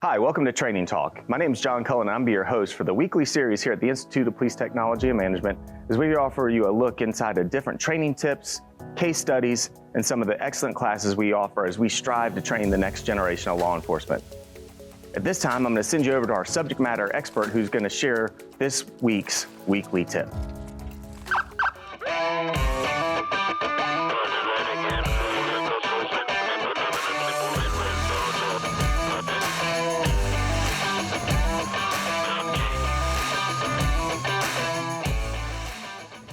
Hi, welcome to Training Talk. My name is John Cullen, and I'm your host for the weekly series here at the Institute of Police Technology and Management, as we offer you a look inside of different training tips, case studies, and some of the excellent classes we offer as we strive to train the next generation of law enforcement. At this time, I'm going to send you over to our subject matter expert who's going to share this week's weekly tip.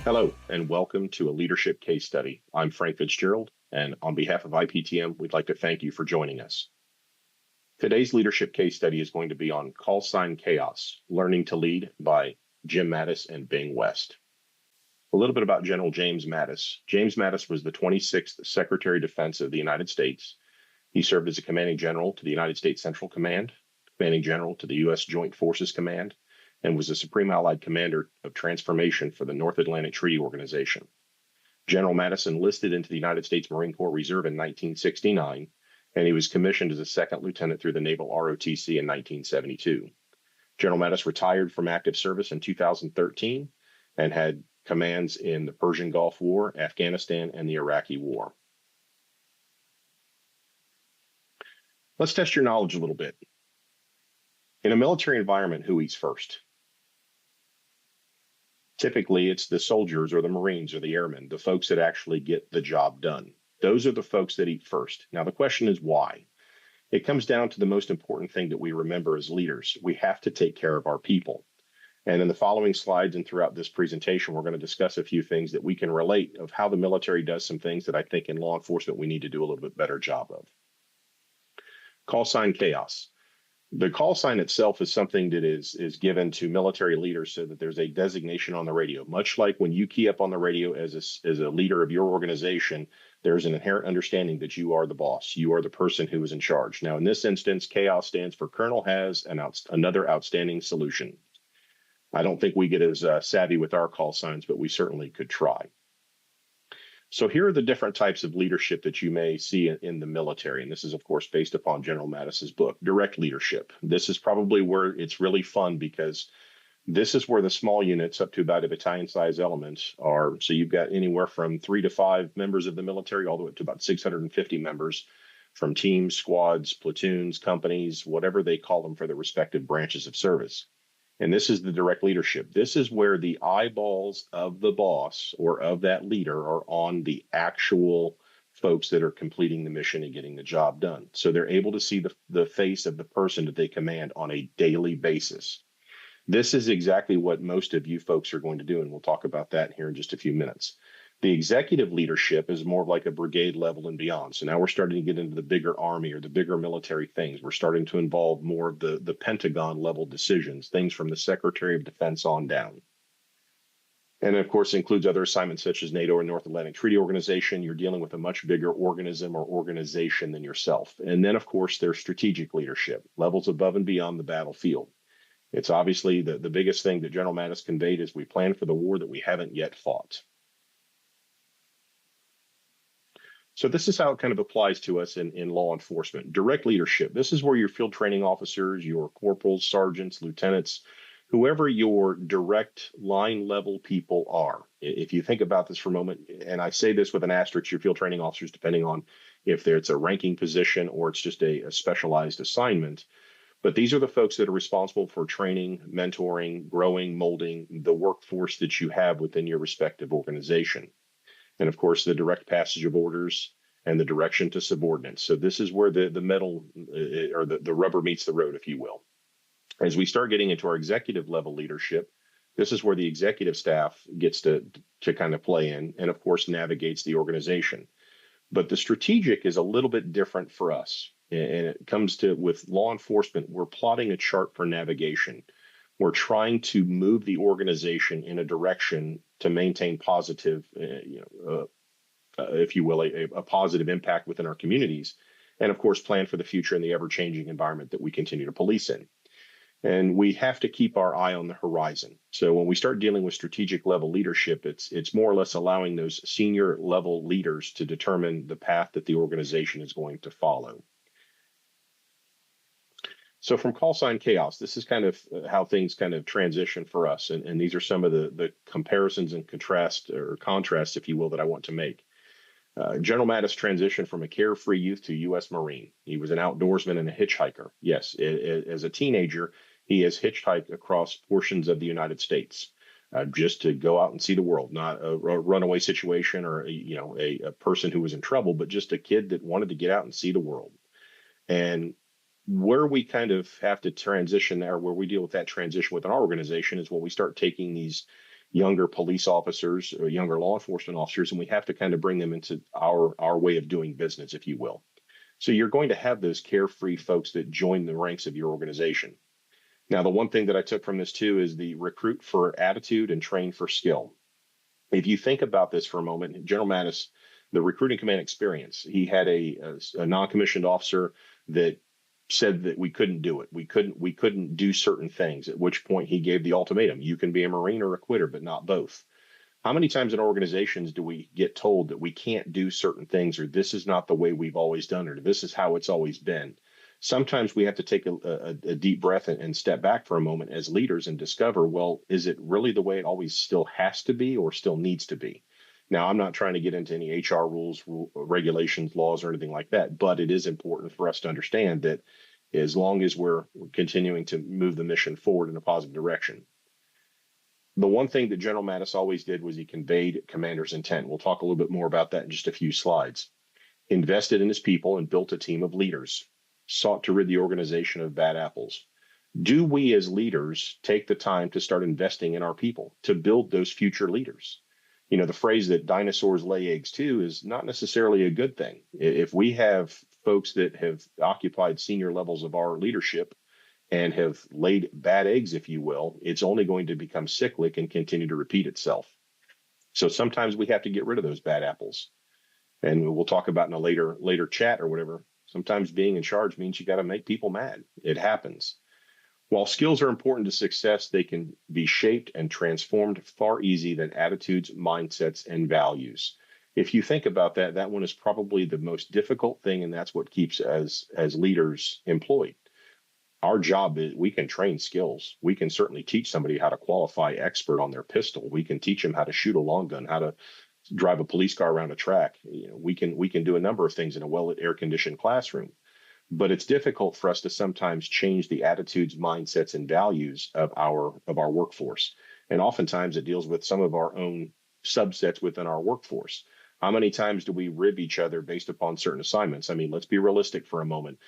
Hello, and welcome to a leadership case study. I'm Frank Fitzgerald, and on behalf of IPTM, we'd like to thank you for joining us. Today's leadership case study is going to be on Call Sign Chaos, Learning to Lead by Jim Mattis and Bing West. A little bit about General James Mattis. James Mattis was the 26th Secretary of Defense of the United States. He served as a commanding general to the United States Central Command, commanding general to the U.S. Joint Forces Command, and was the Supreme Allied Commander of Transformation for the North Atlantic Treaty Organization. General Mattis enlisted into the United States Marine Corps Reserve in 1969, and he was commissioned as a second lieutenant through the Naval ROTC in 1972. General Mattis retired from active service in 2013 and had commands in the Persian Gulf War, Afghanistan, and the Iraqi War. Let's test your knowledge a little bit. In a military environment, who eats first? Typically, it's the soldiers or the Marines or the airmen, the folks that actually get the job done. Those are the folks that eat first. Now, the question is why? It comes down to the most important thing that we remember as leaders. We have to take care of our people. And in the following slides and throughout this presentation, we're going to discuss a few things that we can relate of how the military does some things that I think in law enforcement we need to do a little bit better job of. Call sign chaos. The call sign itself is something that is given to military leaders so that there's a designation on the radio. Much like when you key up on the radio as a leader of your organization, there's an inherent understanding that you are the boss. You are the person who is in charge. Now, in this instance, chaos stands for Colonel has another outstanding solution. I don't think we get as savvy with our call signs, but we certainly could try. So here are the different types of leadership that you may see in the military. And this is, of course, based upon General Mattis's book, Direct Leadership. This is probably where it's really fun because this is where the small units up to about a battalion-size elements are. So you've got anywhere from 3 to 5 members of the military, all the way up to about 650 members from teams, squads, platoons, companies, whatever they call them for the respective branches of service. And this is the direct leadership. This is where the eyeballs of the boss or of that leader are on the actual folks that are completing the mission and getting the job done. So they're able to see the face of the person that they command on a daily basis. This is exactly what most of you folks are going to do, and we'll talk about that here in just a few minutes. The executive leadership is more of like a brigade level and beyond. So now we're starting to get into the bigger army or the bigger military things. We're starting to involve more of the Pentagon level decisions, things from the Secretary of Defense on down. And of course, includes other assignments such as NATO or North Atlantic Treaty Organization. You're dealing with a much bigger organism or organization than yourself. And then, of course, there's strategic leadership, levels above and beyond the battlefield. It's obviously the biggest thing that General Mattis conveyed is we plan for the war that we haven't yet fought. So this is how it kind of applies to us in law enforcement. Direct leadership. This is where your field training officers, your corporals, sergeants, lieutenants, whoever your direct line level people are. If you think about this for a moment, and I say this with an asterisk, your field training officers, depending on if it's a ranking position or it's just a specialized assignment. But these are the folks that are responsible for training, mentoring, growing, molding the workforce that you have within your respective organization. And of course, the direct passage of orders and the direction to subordinates. So this is where the metal or the rubber meets the road, if you will. As we start getting into our executive level leadership, this is where the executive staff gets to kind of play in and, of course, navigates the organization. But the strategic is a little bit different for us. And it comes to with law enforcement, we're plotting a chart for navigation. We're trying to move the organization in a direction to maintain positive, if you will, a positive impact within our communities. And of course, plan for the future in the ever-changing environment that we continue to police in. And we have to keep our eye on the horizon. So when we start dealing with strategic level leadership, it's more or less allowing those senior level leaders to determine the path that the organization is going to follow. So from call sign chaos, this is kind of how things kind of transition for us. And these are some of the comparisons and contrasts, if you will, that I want to make. General Mattis transitioned from a carefree youth to U.S. Marine. He was an outdoorsman and a hitchhiker. Yes, as a teenager, he has hitchhiked across portions of the United States just to go out and see the world, not a runaway situation or a person who was in trouble, but just a kid that wanted to get out and see the world. And where we kind of have to transition there, where we deal with that transition within our organization, is when we start taking these younger police officers or younger law enforcement officers, and we have to kind of bring them into our way of doing business, if you will. So you're going to have those carefree folks that join the ranks of your organization. Now, the one thing that I took from this too is the recruit for attitude and train for skill. If you think about this for a moment, General Mattis, the recruiting command experience, he had a non-commissioned officer that said that we couldn't do it. We couldn't do certain things, at which point he gave the ultimatum: you can be a Marine or a quitter, but not both. How many times in organizations do we get told that we can't do certain things, or this is not the way we've always done it, or this is how it's always been? Sometimes we have to take a deep breath and step back for a moment as leaders and discover, well, is it really the way it always still has to be or still needs to be? Now, I'm not trying to get into any HR rules, regulations, laws, or anything like that, but it is important for us to understand that as long as we're continuing to move the mission forward in a positive direction. The one thing that General Mattis always did was he conveyed commander's intent. We'll talk a little bit more about that in just a few slides. Invested in his people and built a team of leaders. Sought to rid the organization of bad apples. Do we as leaders take the time to start investing in our people to build those future leaders? You know, the phrase that dinosaurs lay eggs too is not necessarily a good thing. If we have folks that have occupied senior levels of our leadership and have laid bad eggs, if you will, it's only going to become cyclic and continue to repeat itself. So sometimes we have to get rid of those bad apples. And we'll talk about in a later chat or whatever. Sometimes being in charge means you got to make people mad. It happens. While skills are important to success, they can be shaped and transformed far easier than attitudes, mindsets, and values. If you think about that, that one is probably the most difficult thing, and that's what keeps as leaders employed. Our job is we can train skills. We can certainly teach somebody how to qualify expert on their pistol. We can teach them how to shoot a long gun, how to drive a police car around a track. You know, we can do a number of things in a well air-conditioned classroom. But it's difficult for us to sometimes change the attitudes, mindsets, and values of our workforce. And oftentimes it deals with some of our own subsets within our workforce. How many times do we rib each other based upon certain assignments? I mean, let's be realistic for a moment.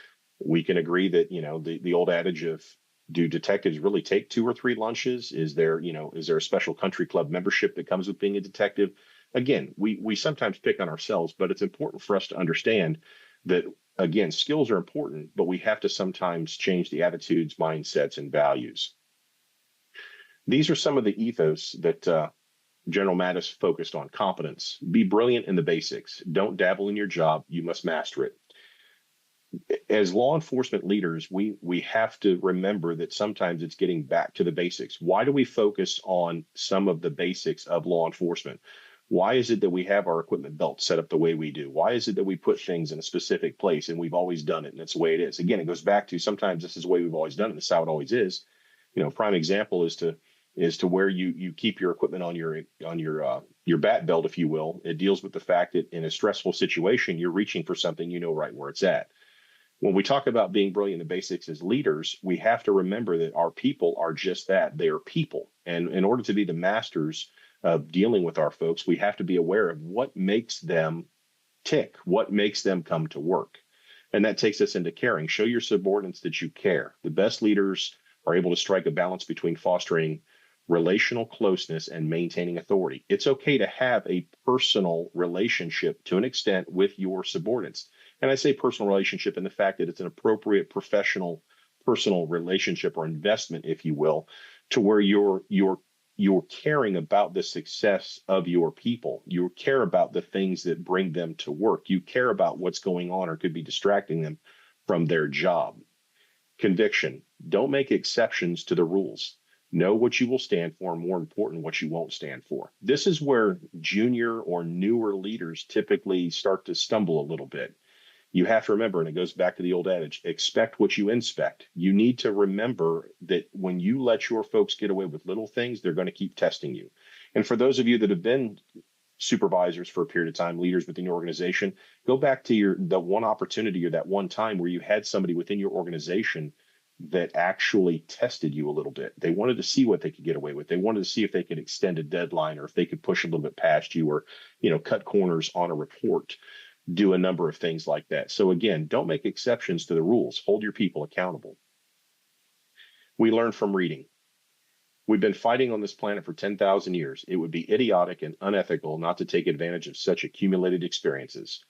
We can agree that, you know, the old adage of, do detectives really take 2 or 3 lunches? Is there a special country club membership that comes with being a detective? Again, we sometimes pick on ourselves, but it's important for us to understand that, again, skills are important, but we have to sometimes change the attitudes, mindsets, and values. These are some of the ethos that General Mattis focused on. Competence. Be brilliant in the basics. Don't dabble in your job. You must master it. As law enforcement leaders, we have to remember that sometimes it's getting back to the basics. Why do we focus on some of the basics of law enforcement? Why is it that we have our equipment belt set up the way we do? Why is it that we put things in a specific place and we've always done it and it's the way it is? Again, it goes back to sometimes this is the way we've always done it. This is how it always is. You know, prime example is to where you keep your equipment on your bat belt, if you will. It deals with the fact that in a stressful situation, you're reaching for something, you know right where it's at. When we talk about being brilliant in the basics as leaders, we have to remember that our people are just that. They are people. And in order to be the masters of dealing with our folks, we have to be aware of what makes them tick, what makes them come to work. And that takes us into caring. Show your subordinates that you care. The best leaders are able to strike a balance between fostering relational closeness and maintaining authority. It's okay to have a personal relationship to an extent with your subordinates. And I say personal relationship in the fact that it's an appropriate professional, personal relationship or investment, if you will, to where you're caring about the success of your people. You care about the things that bring them to work. You care about what's going on or could be distracting them from their job. Conviction. Don't make exceptions to the rules. Know what you will stand for, and more important, what you won't stand for. This is where junior or newer leaders typically start to stumble a little bit. You have to remember, and it goes back to the old adage, expect what you inspect. You need to remember that when you let your folks get away with little things, they're going to keep testing you. And for those of you that have been supervisors for a period of time, leaders within your organization, go back to the one opportunity or that one time where you had somebody within your organization that actually tested you a little bit. They wanted to see what they could get away with. They wanted to see if they could extend a deadline or if they could push a little bit past you or, cut corners on a report, do a number of things like that. So again, don't make exceptions to the rules. Hold your people accountable. We learn from reading. We've been fighting on this planet for 10,000 years. It would be idiotic and unethical not to take advantage of such accumulated experiences.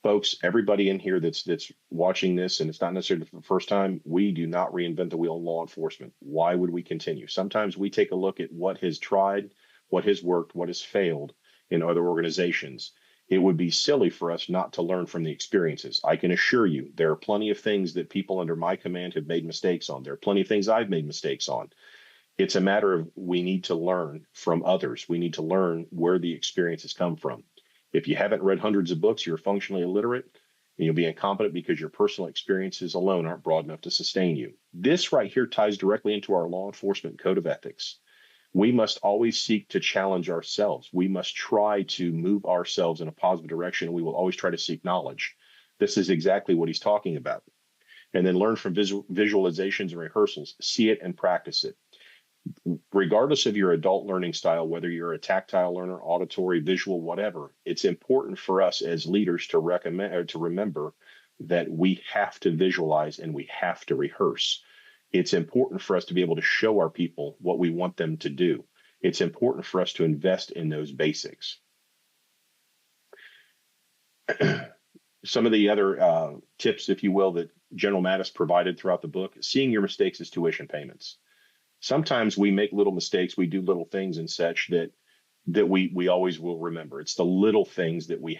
Folks, everybody in here that's watching this, and it's not necessarily for the first time, we do not reinvent the wheel in law enforcement. Why would we continue? Sometimes we take a look at what has tried, what has worked, what has failed in other organizations. It would be silly for us not to learn from the experiences. I can assure you there are plenty of things that people under my command have made mistakes on. There are plenty of things I've made mistakes on. It's a matter of we need to learn from others. We need to learn where the experiences come from. If you haven't read hundreds of books, you're functionally illiterate, and you'll be incompetent because your personal experiences alone aren't broad enough to sustain you. This right here ties directly into our law enforcement code of ethics. We must always seek to challenge ourselves. We must try to move ourselves in a positive direction. We will always try to seek knowledge. This is exactly what he's talking about. And then learn from visualizations and rehearsals. See it and practice it. Regardless of your adult learning style, whether you're a tactile learner, auditory, visual, whatever, it's important for us as leaders to remember that we have to visualize and we have to rehearse. It's important for us to be able to show our people what we want them to do. It's important for us to invest in those basics. Some of the other tips, if you will, that General Mattis provided throughout the book, seeing your mistakes as tuition payments. Sometimes we make little mistakes, we do little things and such that we always will remember. It's the little things that we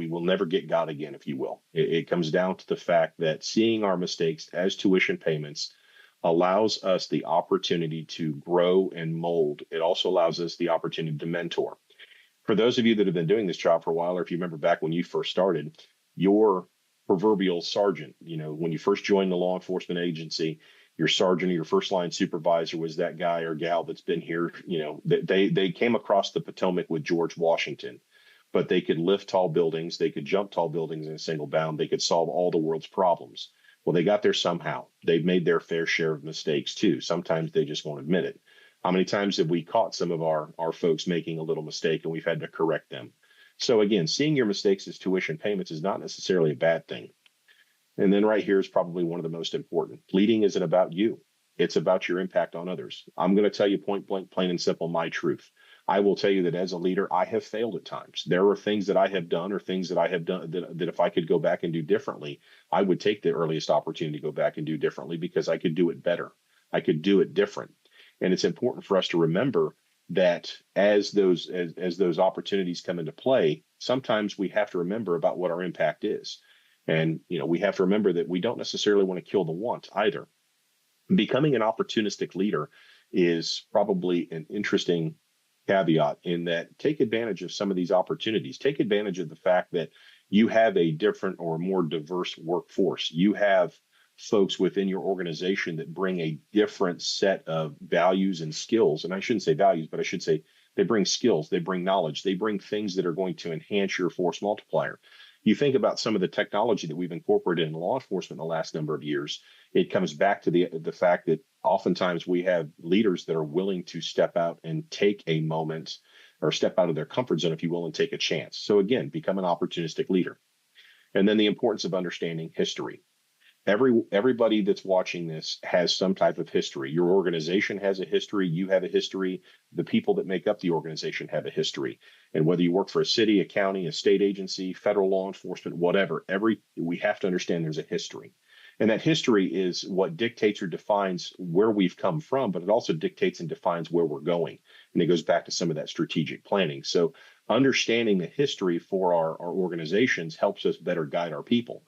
will never get got again, if you will. It comes down to the fact that seeing our mistakes as tuition payments allows us the opportunity to grow and mold. It also allows us the opportunity to mentor. For those of you that have been doing this job for a while, or if you remember back when you first started, your proverbial sergeant, when you first joined the law enforcement agency, your sergeant or your first line supervisor was that guy or gal that's been here. They came across the Potomac with George Washington, but they could lift tall buildings. They could jump tall buildings in a single bound. They could solve all the world's problems. Well, they got there somehow. They've made their fair share of mistakes too. Sometimes they just won't admit it. How many times have we caught some of our folks making a little mistake and we've had to correct them? So again, seeing your mistakes as tuition payments is not necessarily a bad thing. And then right here is probably one of the most important. Leading isn't about you. It's about your impact on others. I'm going to tell you point blank, plain and simple, my truth. I will tell you that as a leader, I have failed at times. There are things that I have done or things that I have done that if I could go back and do differently, I would take the earliest opportunity to go back and do differently because I could do it better. I could do it different. And it's important for us to remember that as those opportunities come into play, sometimes we have to remember about what our impact is. And, we have to remember that we don't necessarily want to kill the want either. Becoming an opportunistic leader is probably an interesting caveat in that take advantage of some of these opportunities. Take advantage of the fact that you have a different or more diverse workforce. You have folks within your organization that bring a different set of values and skills. And I shouldn't say values, but I should say they bring skills, they bring knowledge, they bring things that are going to enhance your force multiplier. You think about some of the technology that we've incorporated in law enforcement in the last number of years, it comes back to the fact that oftentimes we have leaders that are willing to step out and take a moment or step out of their comfort zone, if you will, and take a chance. So again, become an opportunistic leader. And then the importance of understanding history. Everybody that's watching this has some type of history. Your organization has a history. You have a history. The people that make up the organization have a history. And whether you work for a city, a county, a state agency, federal law enforcement, whatever, we have to understand there's a history. And that history is what dictates or defines where we've come from, but it also dictates and defines where we're going. And it goes back to some of that strategic planning. So understanding the history for our organizations helps us better guide our people.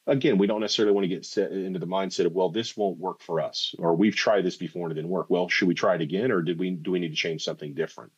Again, we don't necessarily want to get set into the mindset of, well, this won't work for us, or we've tried this before and it didn't work. Well, should we try it again, or do we need to change something different?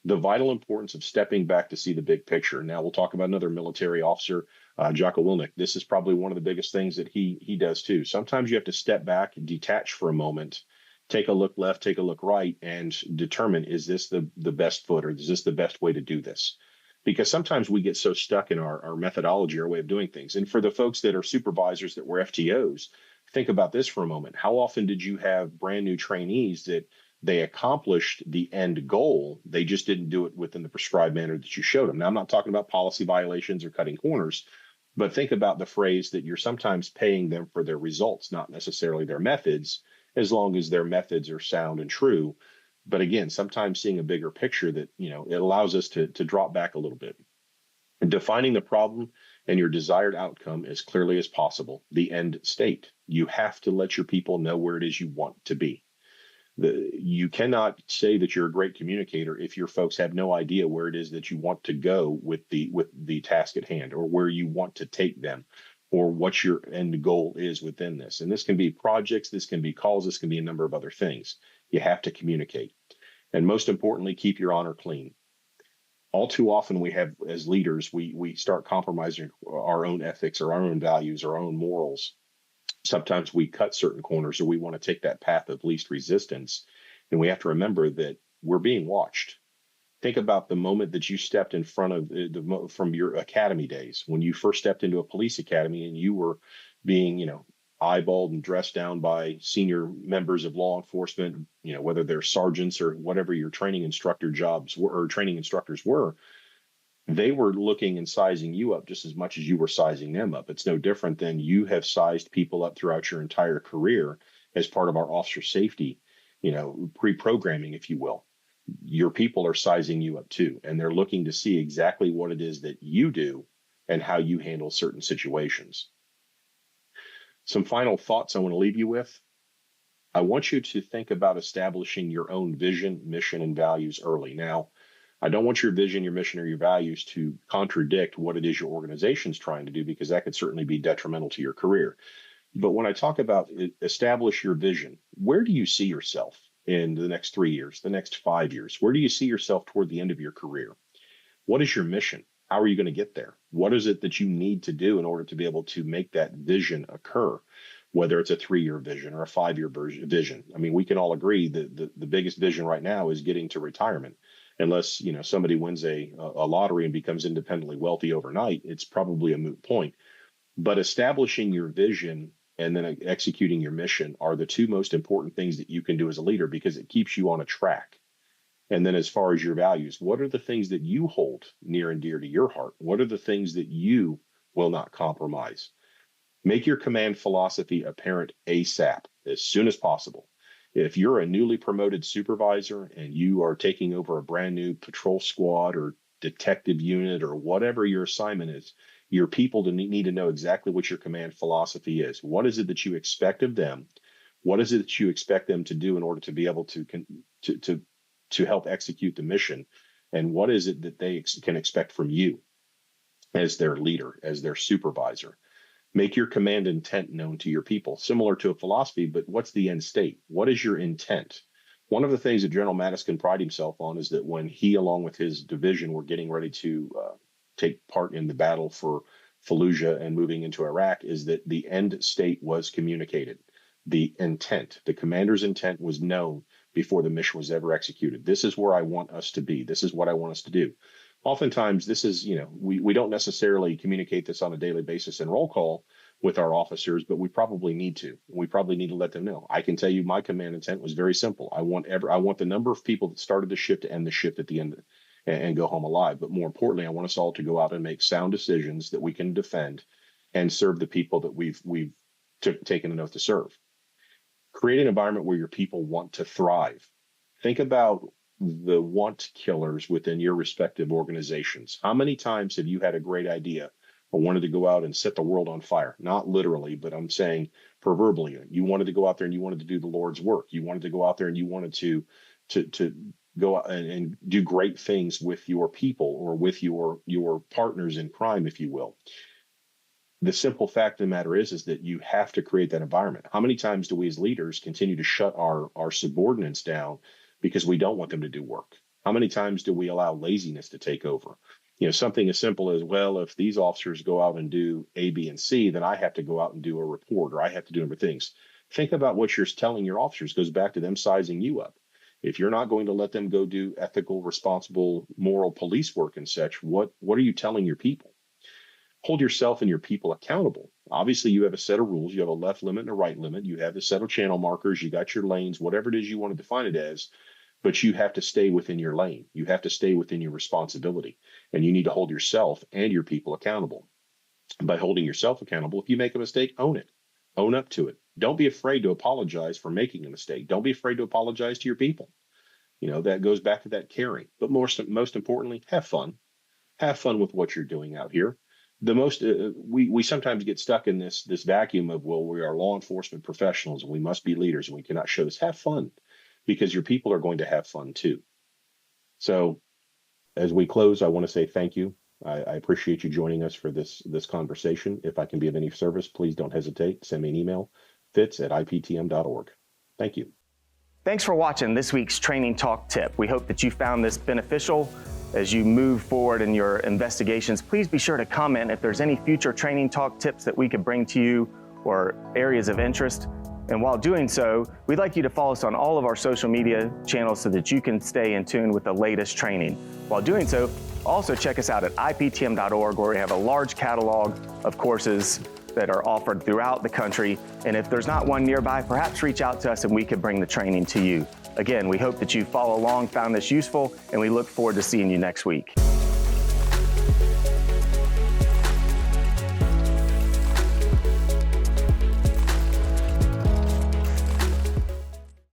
the vital importance of stepping back to see the big picture. Now we'll talk about another military officer, Jocko Willink. This is probably one of the biggest things that he does too. Sometimes you have to step back and detach for a moment, take a look left, take a look right, and determine, is this the best foot, or is this the best way to do this? Because sometimes we get so stuck in our methodology, our way of doing things. And for the folks that are supervisors that were FTOs, think about this for a moment. How often did you have brand new trainees that they accomplished the end goal, they just didn't do it within the prescribed manner that you showed them? Now, I'm not talking about policy violations or cutting corners, but think about the phrase that you're sometimes paying them for their results, not necessarily their methods, as long as their methods are sound and true. But again, sometimes seeing a bigger picture that, it allows us to drop back a little bit. And defining the problem and your desired outcome as clearly as possible, the end state. You have to let your people know where it is you want to be. You cannot say that you're a great communicator if your folks have no idea where it is that you want to go with the task at hand, or where you want to take them, or what your end goal is within this. And this can be projects, this can be calls, this can be a number of other things. You have to communicate. And most importantly, keep your honor clean. All too often we have, as leaders, we start compromising our own ethics or our own values or our own morals. Sometimes we cut certain corners, or we want to take that path of least resistance. And we have to remember that we're being watched. Think about the moment that you stepped in front of from your academy days, when you first stepped into a police academy and you were being, eyeballed and dressed down by senior members of law enforcement, whether they're sergeants or whatever your training instructor jobs were, or training instructors were. They were looking and sizing you up just as much as you were sizing them up. It's no different than you have sized people up throughout your entire career as part of our officer safety, pre-programming, if you will. Your people are sizing you up too, and they're looking to see exactly what it is that you do and how you handle certain situations. Some final thoughts I want to leave you with. I want you to think about establishing your own vision, mission, and values early. Now, I don't want your vision, your mission, or your values to contradict what it is your organization's trying to do, because that could certainly be detrimental to your career. But when I talk about establish your vision, where do you see yourself in the next 3 years, the next 5 years? Where do you see yourself toward the end of your career? What is your mission? How are you going to get there? What is it that you need to do in order to be able to make that vision occur? Whether it's a 3-year vision or a 5-year vision. I mean, we can all agree that the biggest vision right now is getting to retirement. Unless, somebody wins a lottery and becomes independently wealthy overnight, it's probably a moot point. But establishing your vision and then executing your mission are the two most important things that you can do as a leader, because it keeps you on a track. And then as far as your values, what are the things that you hold near and dear to your heart? What are the things that you will not compromise? Make your command philosophy apparent ASAP, as soon as possible. If you're a newly promoted supervisor and you are taking over a brand new patrol squad or detective unit or whatever your assignment is, your people need to know exactly what your command philosophy is. What is it that you expect of them? What is it that you expect them to do in order to be able to help execute the mission? And what is it that they can expect from you as their leader, as their supervisor? Make your command intent known to your people, similar to a philosophy, but what's the end state? What is your intent? One of the things that General Mattis can pride himself on is that when he, along with his division, were getting ready to take part in the battle for Fallujah and moving into Iraq, is that the end state was communicated. The intent, the commander's intent, was known before the mission was ever executed. This is where I want us to be. This is what I want us to do. Oftentimes, this is, we don't necessarily communicate this on a daily basis in roll call with our officers, but we probably need to. We probably need to let them know. I can tell you my command intent was very simple. I want the number of people that started the shift to end the shift at the end and go home alive. But more importantly, I want us all to go out and make sound decisions that we can defend and serve the people that we've taken an oath to serve. Create an environment where your people want to thrive. Think about the want killers within your respective organizations. How many times have you had a great idea or wanted to go out and set the world on fire? Not literally, but I'm saying proverbially. You wanted to go out there and you wanted to do the Lord's work. You wanted to go out there and you wanted to go out and do great things with your people or with your partners in crime, if you will. The simple fact of the matter is that you have to create that environment. How many times do we as leaders continue to shut our subordinates down because we don't want them to do work? How many times do we allow laziness to take over? Something as simple as, well, if these officers go out and do A, B, and C, then I have to go out and do a report, or I have to do other things. Think about what you're telling your officers. It goes back to them sizing you up. If you're not going to let them go do ethical, responsible, moral police work and such, what are you telling your people? Hold yourself and your people accountable. Obviously, you have a set of rules. You have a left limit and a right limit. You have a set of channel markers. You got your lanes, whatever it is you want to define it as, but you have to stay within your lane. You have to stay within your responsibility, and you need to hold yourself and your people accountable. By holding yourself accountable, if you make a mistake, own it. Own up to it. Don't be afraid to apologize for making a mistake. Don't be afraid to apologize to your people. That goes back to that caring. But most importantly, have fun. Have fun with what you're doing out here. We sometimes get stuck in this vacuum of, well, we are law enforcement professionals and we must be leaders and we cannot show this. Have fun, because your people are going to have fun too. So as we close, I want to say thank you. I appreciate you joining us for this conversation. If I can be of any service, please don't hesitate. Send me an email, fitz@iptm.org. Thank you. Thanks for watching this week's Training Talk Tip. We hope that you found this beneficial. As you move forward in your investigations, please be sure to comment if there's any future Training Talk tips that we could bring to you or areas of interest. And while doing so, we'd like you to follow us on all of our social media channels so that you can stay in tune with the latest training. While doing so, also check us out at IPTM.org, where we have a large catalog of courses that are offered throughout the country. And if there's not one nearby, perhaps reach out to us and we could bring the training to you. Again, we hope that you follow along, found this useful, and we look forward to seeing you next week.